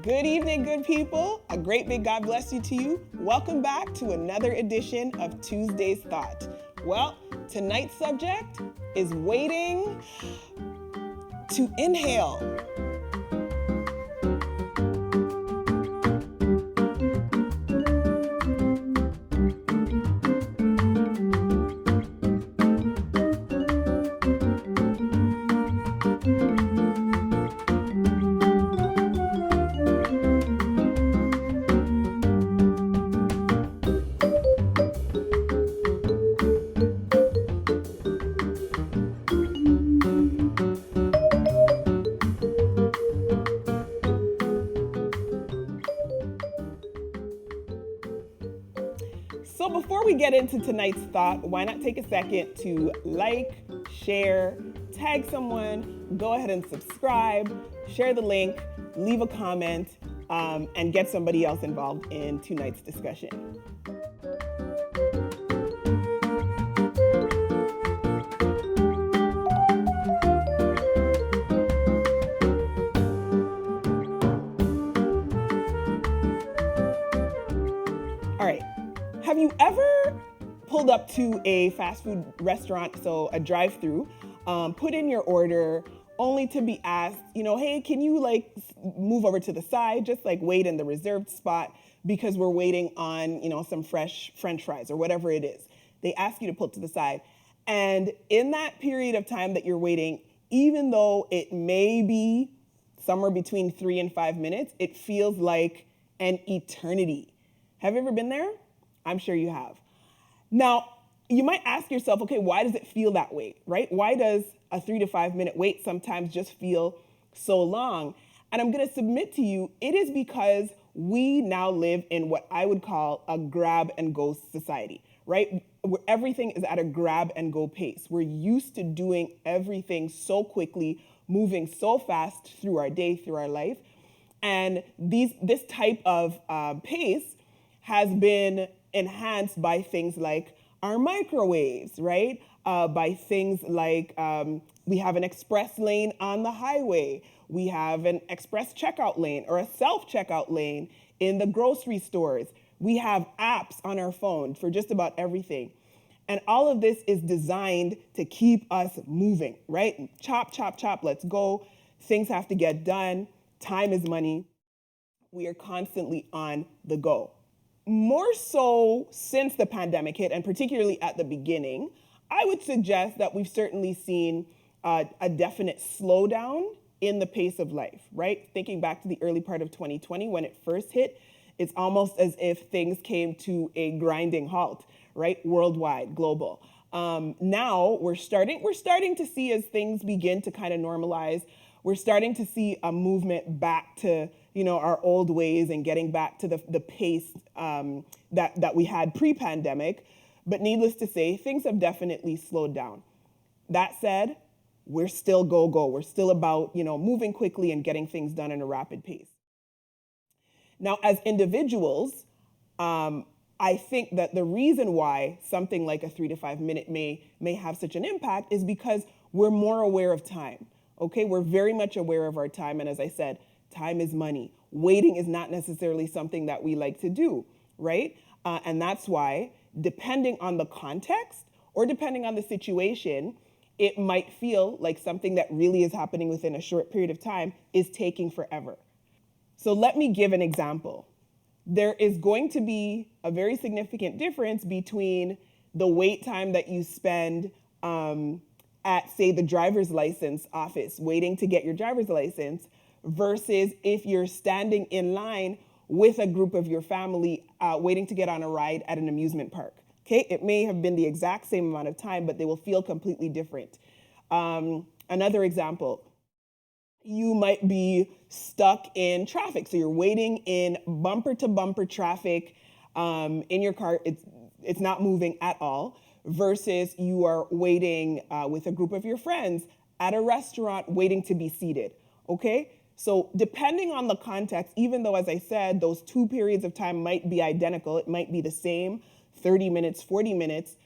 Good evening, good people. A great big God bless you to you. Welcome back to another edition of Tuesday's Thought. Well, tonight's subject is waiting to inhale. So before we get into tonight's thought, why not take a second to like, share, tag someone, go ahead and subscribe, share the link, leave a comment, and get somebody else involved in tonight's discussion. All right. Have you ever pulled up to a fast food restaurant, so a drive-through, put in your order, only to be asked, hey, can you move over to the side, just wait in the reserved spot because we're waiting on, some fresh French fries or whatever it is. They ask you to pull to the side. And in that period of time that you're waiting, even though it may be somewhere between 3 and 5 minutes, it feels like an eternity. Have you ever been there? I'm sure you have. Now, you might ask yourself, okay, why does it feel that way, right? Why does a 3 to 5 minute wait sometimes just feel so long? And I'm going to submit to you, it is because we now live in what I would call a grab and go society, right? Where everything is at a grab and go pace. We're used to doing everything so quickly, moving so fast through our day, through our life. And this type of pace has been enhanced by things like our microwaves, right? By things like we have an express lane on the highway. We have an express checkout lane or a self-checkout lane in the grocery stores. We have apps on our phone for just about everything. And all of this is designed to keep us moving, right? Chop, chop, chop, let's go. Things have to get done. Time is money. We are constantly on the go. More so since the pandemic hit, and particularly at the beginning, I would suggest that we've certainly seen a definite slowdown in the pace of life, right? Thinking back to the early part of 2020 when it first hit, it's almost as if things came to a grinding halt, right? Worldwide, global. Now we're starting to see, as things begin to kind of normalize, we're starting to see a movement back to our old ways and getting back to the pace that we had pre-pandemic. But needless to say, things have definitely slowed down. That said, we're still go. We're still about moving quickly and getting things done in a rapid pace. Now, as individuals, I think that the reason why something like a 3 to 5 minute may have such an impact is because we're more aware of time. Okay, we're very much aware of our time, and as I said, time is money. Waiting is not necessarily something that we like to do, right? And that's why, depending on the context or depending on the situation, it might feel like something that really is happening within a short period of time is taking forever. So let me give an example. There is going to be a very significant difference between the wait time that you spend at, say, the driver's license office, waiting to get your driver's license, versus if you're standing in line with a group of your family waiting to get on a ride at an amusement park. Okay, it may have been the exact same amount of time, but they will feel completely different. Another example, you might be stuck in traffic. So you're waiting in bumper to bumper traffic in your car. It's not moving at all, versus you are waiting with a group of your friends at a restaurant waiting to be seated, okay? So depending on the context, even though, as I said, those two periods of time might be identical, it might be the same, 30 minutes, 40 minutes,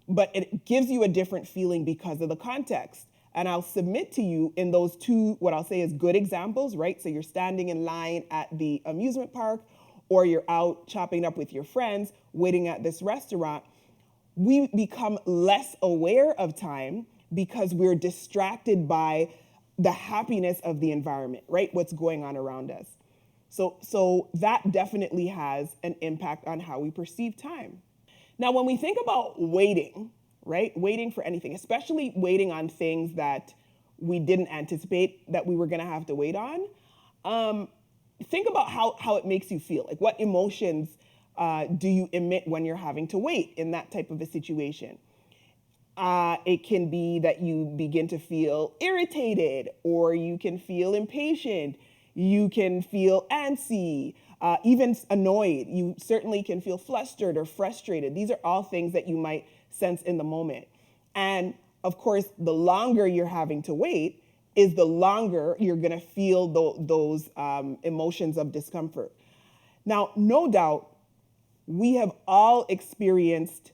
but it gives you a different feeling because of the context. And I'll submit to you in those two, what I'll say is good examples, right? So you're standing in line at the amusement park, or you're out chopping up with your friends, waiting at this restaurant. We become less aware of time because we're distracted by the happiness of the environment, right? What's going on around us. So that definitely has an impact on how we perceive time. Now, when we think about waiting, right? Waiting for anything, especially waiting on things that we didn't anticipate that we were gonna have to wait on, think about how it makes you feel. Like, what emotions do you emit when you're having to wait in that type of a situation? It can be that you begin to feel irritated, or you can feel impatient, you can feel antsy, even annoyed. You certainly can feel flustered or frustrated. These are all things that you might sense in the moment. And of course, the longer you're having to wait is the longer you're gonna feel those emotions of discomfort. Now, no doubt, we have all experienced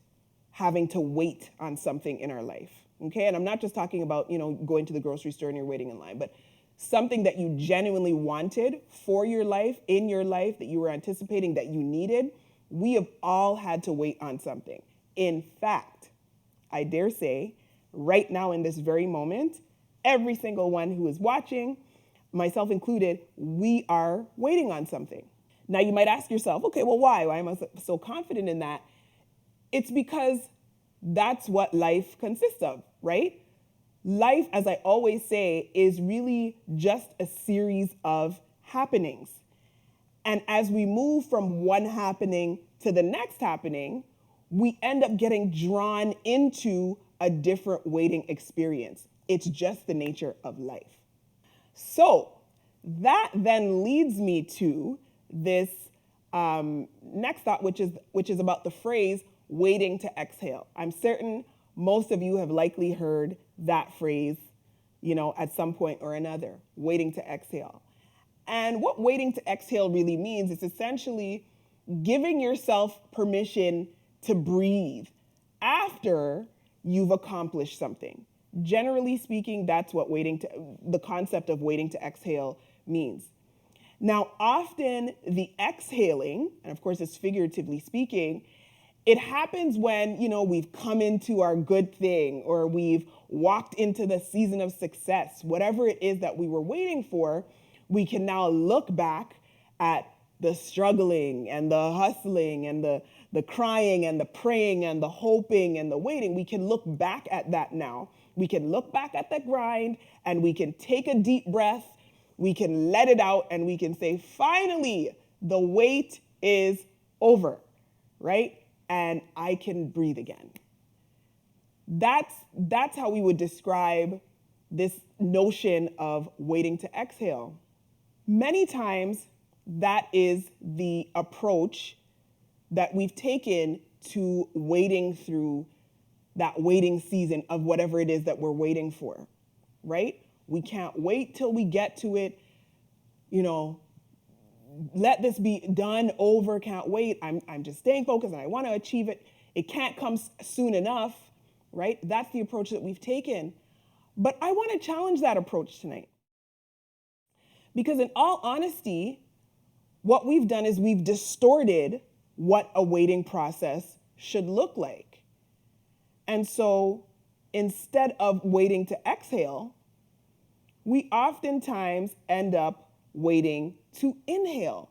having to wait on something in our life, okay? And I'm not just talking about, going to the grocery store and you're waiting in line, but something that you genuinely wanted for your life, in your life, that you were anticipating, that you needed. We have all had to wait on something. In fact, I dare say, right now in this very moment, every single one who is watching, myself included, we are waiting on something. Now you might ask yourself, okay, well, why? Why am I so confident in that? It's because that's what life consists of, right? Life, as I always say, is really just a series of happenings. And as we move from one happening to the next happening, we end up getting drawn into a different waiting experience. It's just the nature of life. So that then leads me to this next thought, which is about the phrase waiting to exhale. I'm certain most of you have likely heard that phrase, at some point or another, waiting to exhale. And what waiting to exhale really means is essentially giving yourself permission to breathe after you've accomplished something. Generally speaking, that's what the concept of waiting to exhale means. Now, often the exhaling, and of course it's figuratively speaking, it happens when, we've come into our good thing, or we've walked into the season of success. Whatever it is that we were waiting for, we can now look back at the struggling and the hustling and the crying and the praying and the hoping and the waiting. We can look back at that now. We can look back at the grind, and we can take a deep breath. We can let it out, and we can say, finally, the wait is over, right? And I can breathe again. That's how we would describe this notion of waiting to exhale. Many times, that is the approach that we've taken to waiting through that waiting season of whatever it is that we're waiting for, right? We can't wait till we get to it, let this be done, over, can't wait. I'm just staying focused and I want to achieve it. It can't come soon enough, right? That's the approach that we've taken. But I want to challenge that approach tonight. Because in all honesty, what we've done is we've distorted what a waiting process should look like. And so instead of waiting to exhale, we oftentimes end up waiting to inhale.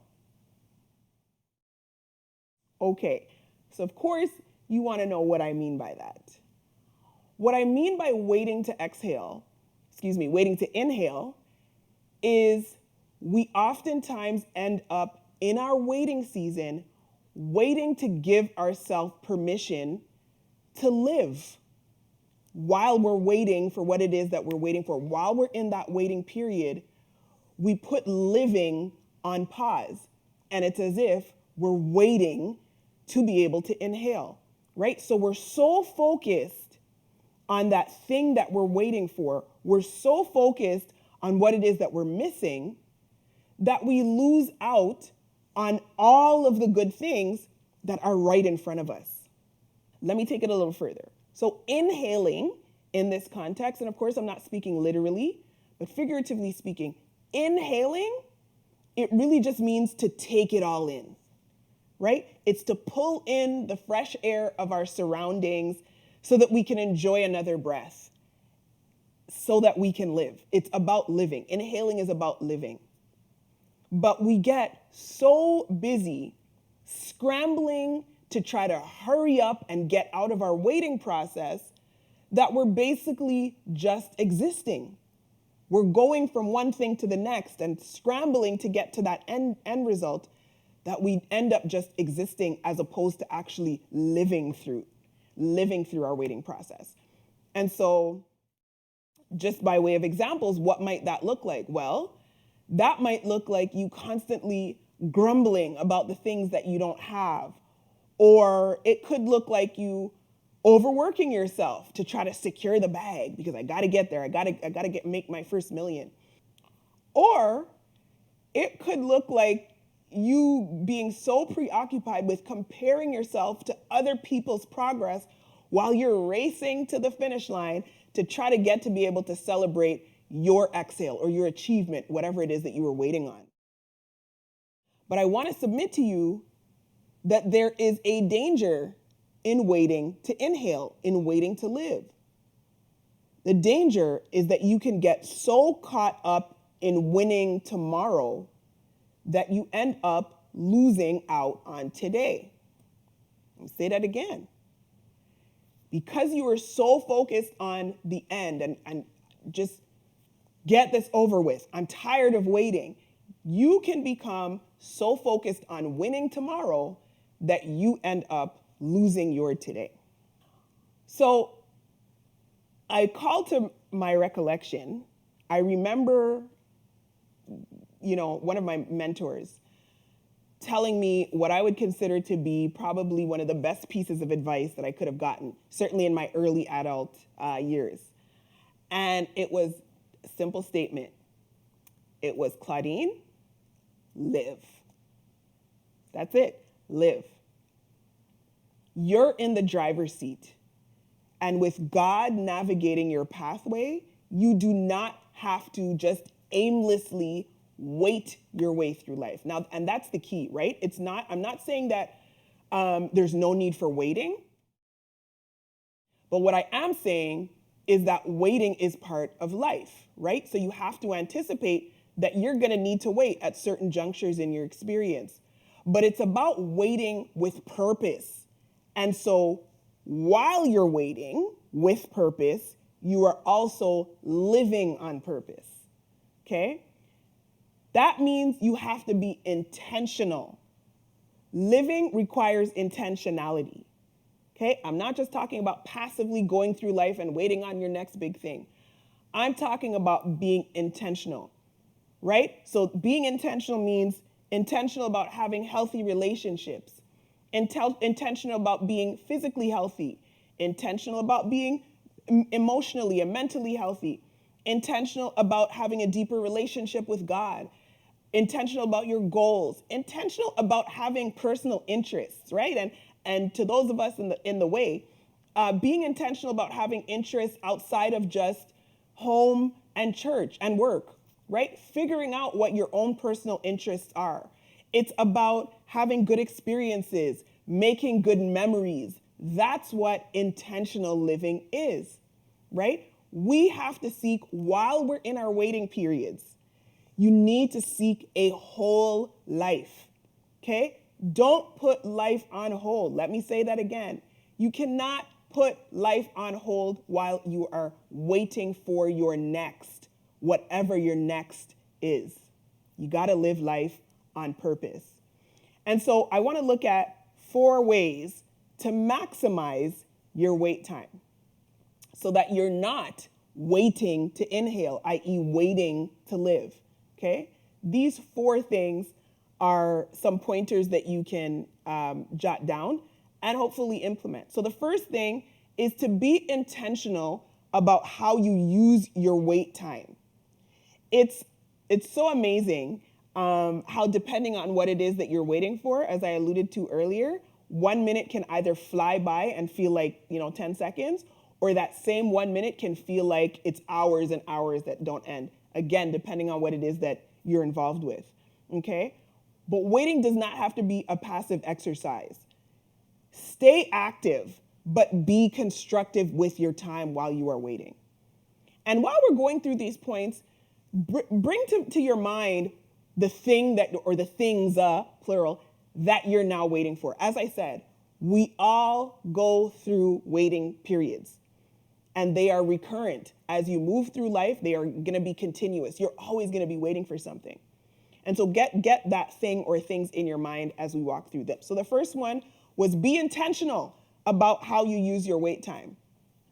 Okay, so of course you want to know what I mean by that. What I mean by waiting to inhale is we oftentimes end up in our waiting season waiting to give ourselves permission to live while we're waiting for what it is that we're waiting for. While we're in that waiting period, we put living on pause, and it's as if we're waiting to be able to inhale, right? So we're so focused on that thing that we're waiting for, we're so focused on what it is that we're missing, that we lose out on all of the good things that are right in front of us. Let me take it a little further. So inhaling in this context, and of course I'm not speaking literally, but figuratively speaking, inhaling, it really just means to take it all in, right? It's to pull in the fresh air of our surroundings so that we can enjoy another breath, so that we can live. It's about living. Inhaling is about living. But we get so busy scrambling to try to hurry up and get out of our waiting process that we're basically just existing. We're going from one thing to the next and scrambling to get to that end result that we end up just existing as opposed to actually living through our waiting process. And so just by way of examples, what might that look like? Well, that might look like you constantly grumbling about the things that you don't have. Or it could look like you overworking yourself to try to secure the bag because I got to get there. I got to make my first million. Or it could look like you being so preoccupied with comparing yourself to other people's progress while you're racing to the finish line to try to get to be able to celebrate your exhale or your achievement, whatever it is that you were waiting on. But I want to submit to you that there is a danger in waiting to inhale, in waiting to live. The danger is that you can get so caught up in winning tomorrow that you end up losing out on today. Let me say that again. Because you are so focused on the end and just get this over with, I'm tired of waiting, you can become so focused on winning tomorrow that you end up losing your today. So I call to my recollection, I remember, one of my mentors telling me what I would consider to be probably one of the best pieces of advice that I could have gotten, certainly in my early adult years. And it was a simple statement. It was, Claudine, live. That's it, live. You're in the driver's seat. And with God navigating your pathway, you do not have to just aimlessly wait your way through life. Now, and that's the key, right? I'm not saying that there's no need for waiting. But what I am saying is that waiting is part of life, right? So you have to anticipate that you're going to need to wait at certain junctures in your experience. But it's about waiting with purpose. And so while you're waiting with purpose, you are also living on purpose, okay? That means you have to be intentional. Living requires intentionality, okay? I'm not just talking about passively going through life and waiting on your next big thing. I'm talking about being intentional, right? So being intentional means intentional about having healthy relationships, intentional about being physically healthy, intentional about being emotionally and mentally healthy, intentional about having a deeper relationship with God, intentional about your goals, intentional about having personal interests, right? And to those of us in the way, being intentional about having interests outside of just home and church and work, right? Figuring out what your own personal interests are. It's about having good experiences, making good memories. That's what intentional living is, right? We have to seek, while we're in our waiting periods, you need to seek a whole life, okay? Don't put life on hold. Let me say that again. You cannot put life on hold while you are waiting for your next, whatever your next is. You got to live life on purpose. And so I want to look at 4 ways to maximize your wait time so that you're not waiting to inhale, i.e. waiting to live, okay? These 4 things are some pointers that you can jot down and hopefully implement. So the first thing is to be intentional about how you use your wait time. It's so amazing how, depending on what it is that you're waiting for, as I alluded to earlier, 1 minute can either fly by and feel like 10 seconds, or that same 1 minute can feel like it's hours and hours that don't end. Again, depending on what it is that you're involved with, okay? But waiting does not have to be a passive exercise. Stay active, but be constructive with your time while you are waiting. And while we're going through these points, bring to your mind the thing that, or the things, plural, that you're now waiting for. As I said, we all go through waiting periods, and they are recurrent. As you move through life, they are going to be continuous. You're always going to be waiting for something. And so get that thing or things in your mind as we walk through them. So the first one was be intentional about how you use your wait time.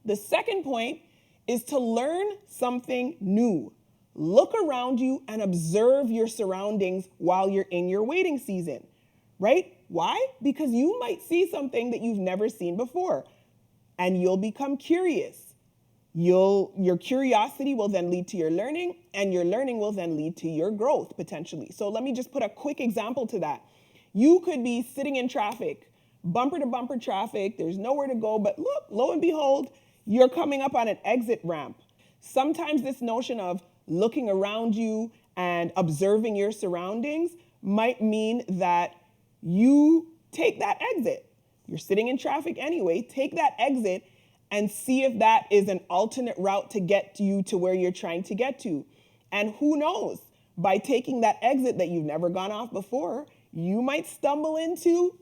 The second point is to learn something new. Look around you and observe your surroundings while you're in your waiting season, right? Why? Because you might see something that you've never seen before, and you'll become curious. Your curiosity will then lead to your learning, and your learning will then lead to your growth potentially. So let me just put a quick example to that. You could be sitting in traffic, bumper to bumper traffic, there's nowhere to go, but look, lo and behold, you're coming up on an exit ramp. Sometimes this notion of looking around you and observing your surroundings might mean that you take that exit. You're sitting in traffic anyway, take that exit and see if that is an alternate route to get you to where you're trying to get to. And who knows, by taking that exit that you've never gone off before, you might stumble into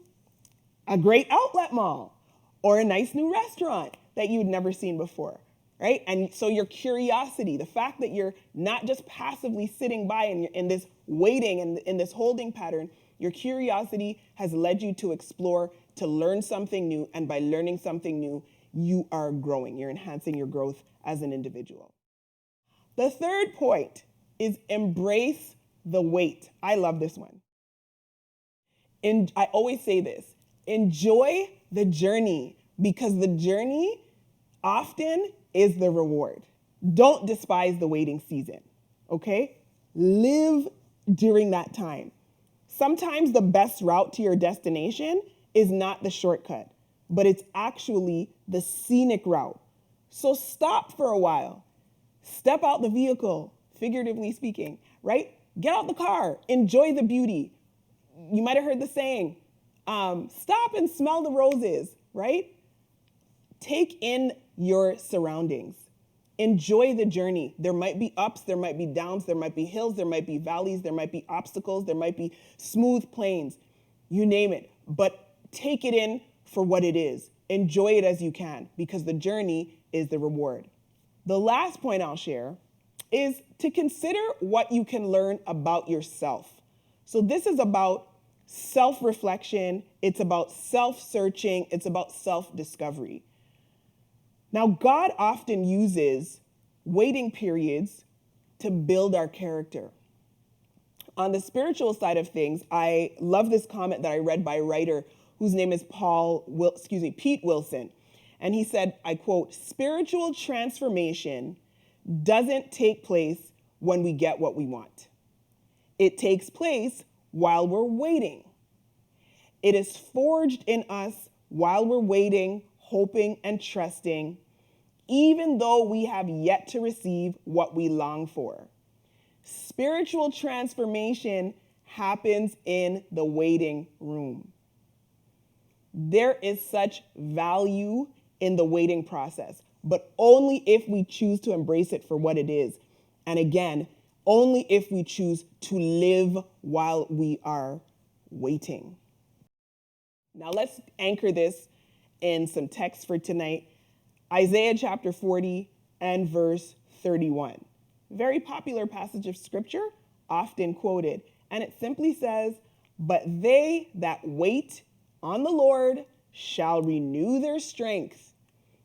a great outlet mall or a nice new restaurant that you'd never seen before, right? And so your curiosity, the fact that you're not just passively sitting by in this waiting and in this holding pattern, your curiosity has led you to explore, to learn something new, and by learning something new, you are growing. You're enhancing your growth as an individual. The third point is embrace the wait. I love this one. And I always say this, enjoy the journey, because the journey often is the reward. Don't despise the waiting season, okay? Live during that time. Sometimes the best route to your destination is not the shortcut, but it's actually the scenic route. So stop for a while. Step out the vehicle, figuratively speaking, right? Get out the car, enjoy the beauty. You might have heard the saying, stop and smell the roses, right? Take in your surroundings. Enjoy the journey. There might be ups, there might be downs, there might be hills, there might be valleys, there might be obstacles, there might be smooth plains, you name it. But take it in for what it is. Enjoy it as you can, because the journey is the reward. The last point I'll share is to consider what you can learn about yourself. So this is about self-reflection, it's about self-searching, it's about self-discovery. Now, God often uses waiting periods to build our character. On the spiritual side of things, I love this comment that I read by a writer whose name is Pete Wilson. And he said, I quote, "Spiritual transformation doesn't take place when we get what we want. It takes place while we're waiting. It is forged in us while we're waiting, hoping and trusting, even though we have yet to receive what we long for. Spiritual transformation happens in the waiting room." There is such value in the waiting process, but only if we choose to embrace it for what it is. And again, only if we choose to live while we are waiting. Now let's anchor this in some text for tonight. Isaiah chapter 40 and verse 31. Very popular passage of scripture, often quoted. And it simply says, "But they that wait on the Lord shall renew their strength.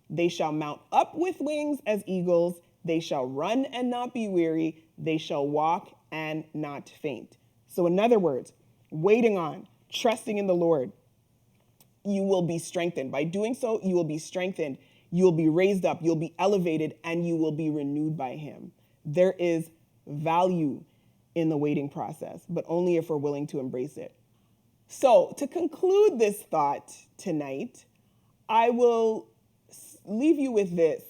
They shall mount up with wings as eagles. They shall run and not be weary. They shall walk and not faint." So in other words, waiting on, trusting in the Lord, you will be strengthened. By doing so, you will be strengthened. You will be raised up. You'll be elevated, and you will be renewed by him. There is value in the waiting process, but only if we're willing to embrace it. So to conclude this thought tonight, I will leave you with this.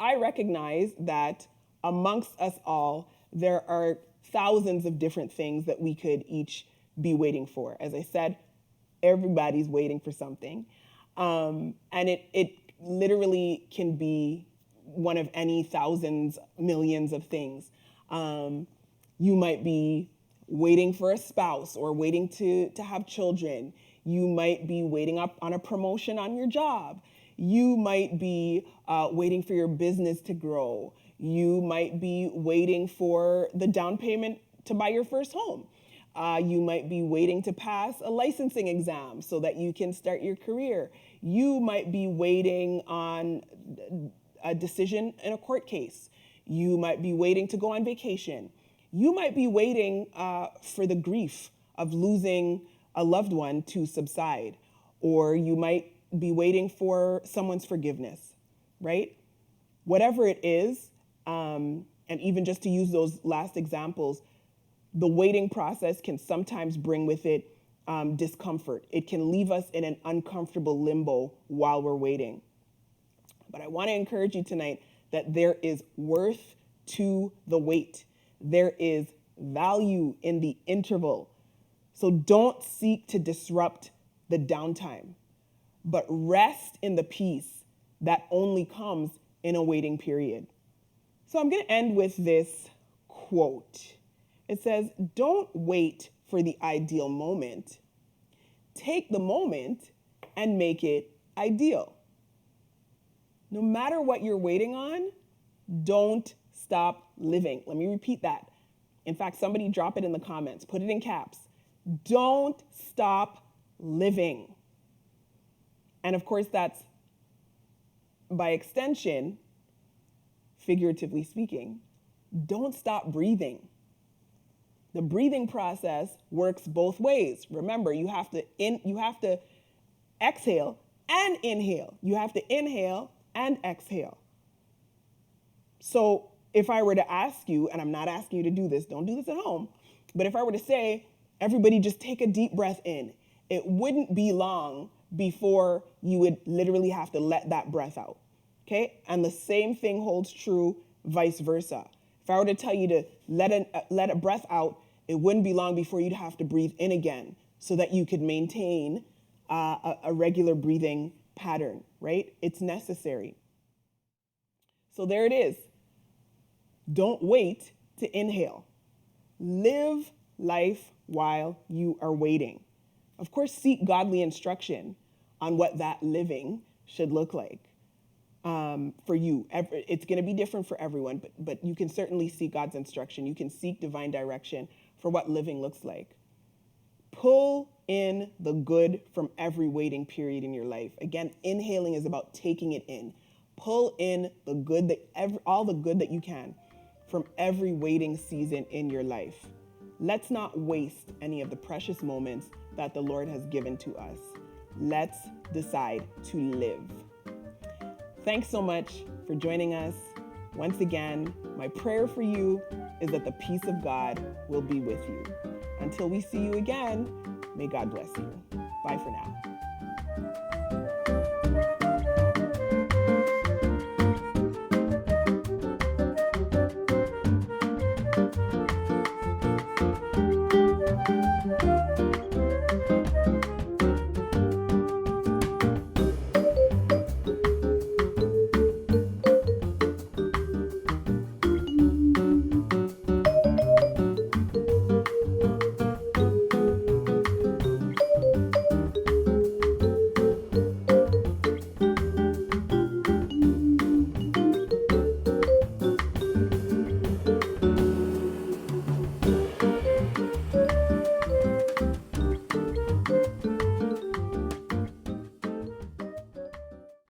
I recognize that amongst us all, there are thousands of different things that we could each be waiting for. As I said, everybody's waiting for something. And it literally can be one of any thousands, millions of things. You might be waiting for a spouse or waiting to have children. You might be waiting up on a promotion on your job. You might be waiting for your business to grow. You might be waiting for the down payment to buy your first home. You might be waiting to pass a licensing exam so that you can start your career. You might be waiting on a decision in a court case. You might be waiting to go on vacation. You might be waiting for the grief of losing a loved one to subside, or you might be waiting for someone's forgiveness, right? Whatever it is, and even just to use those last examples, the waiting process can sometimes bring with it discomfort. It can leave us in an uncomfortable limbo while we're waiting. But I want to encourage you tonight that there is worth to the wait. There is value in the interval. So don't seek to disrupt the downtime, but rest in the peace that only comes in a waiting period. So I'm going to end with this quote. It says, "Don't wait for the ideal moment. Take the moment and make it ideal." No matter what you're waiting on, don't stop living. Let me repeat that. In fact, somebody drop it in the comments. Put it in caps. Don't stop living. And of course, that's by extension, figuratively speaking, don't stop breathing. The breathing process works both ways. Remember, you have to exhale and inhale. You have to inhale and exhale. So if I were to ask you, and I'm not asking you to do this, don't do this at home, but if I were to say, everybody just take a deep breath in, it wouldn't be long before you would literally have to let that breath out, okay? And the same thing holds true vice versa. If I were to tell you to let a breath out, it wouldn't be long before you'd have to breathe in again so that you could maintain a regular breathing pattern, right? It's necessary. So there it is. Don't wait to inhale. Live life while you are waiting. Of course, seek godly instruction on what that living should look like for you. It's going to be different for everyone, but you can certainly seek God's instruction. You can seek divine direction for what living looks like. Pull in the good from every waiting period in your life. Again, inhaling is about taking it in. Pull in the good all the good that you can from every waiting season in your life. Let's not waste any of the precious moments that the Lord has given to us. Let's decide to live. Thanks so much for joining us. Once again, my prayer for you is that the peace of God will be with you. Until we see you again, may God bless you. Bye for now.